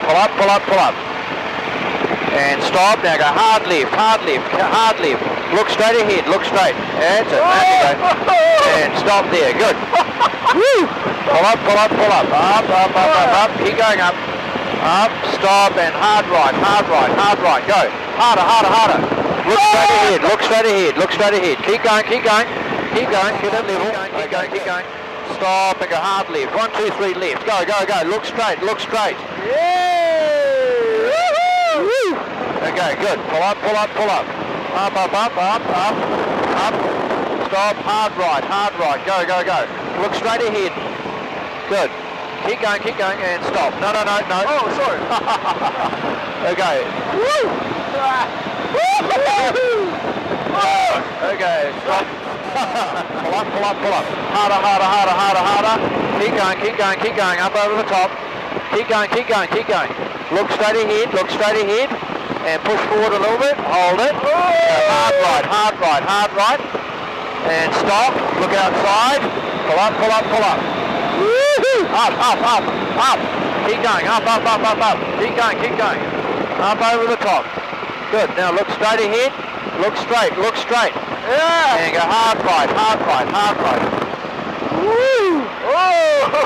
pull up, pull up, pull up. And stop, now go hard lift, hard lift, hard lift. Look straight ahead, look straight. That's it, there you go. And stop there, good. Woo! Pull up, pull up, pull up. Up, up, up, up, up. Keep going up. Up, stop, and hard right, hard right, hard right. Go. Harder, harder, harder. Look straight ahead, look straight ahead, look straight ahead. Keep going, keep going. Keep going, get that level. Keep going, keep going. Stop and go hard lift. 1, 2, 3, lift. Go, go, go. Look straight, look straight. Yay! Woo! Okay, good. Pull up, pull up, pull up. Up, up, up, up, up, up. Stop, hard right, hard right. Go, go, go. Look straight ahead. Good. Keep going, and stop. No, no, no, no. Oh, sorry. Okay. Woo! Okay, stop. Pull up, pull up, pull up. Harder, harder, harder, harder, harder. Keep going, keep going, keep going. Up over the top. Keep going, keep going, keep going. Look straight ahead, look straight ahead. And push forward a little bit. Hold it. Hard right, hard right, hard right. And stop. Look outside. Pull up, pull up, pull up. Up, up, up, up. Keep going. Up, up, up, up, up. Keep going, keep going. Up over the top. Good. Now look straight ahead. Look straight, look straight. Yeah! And go hard right, hard right, hard right. Woo! Oh!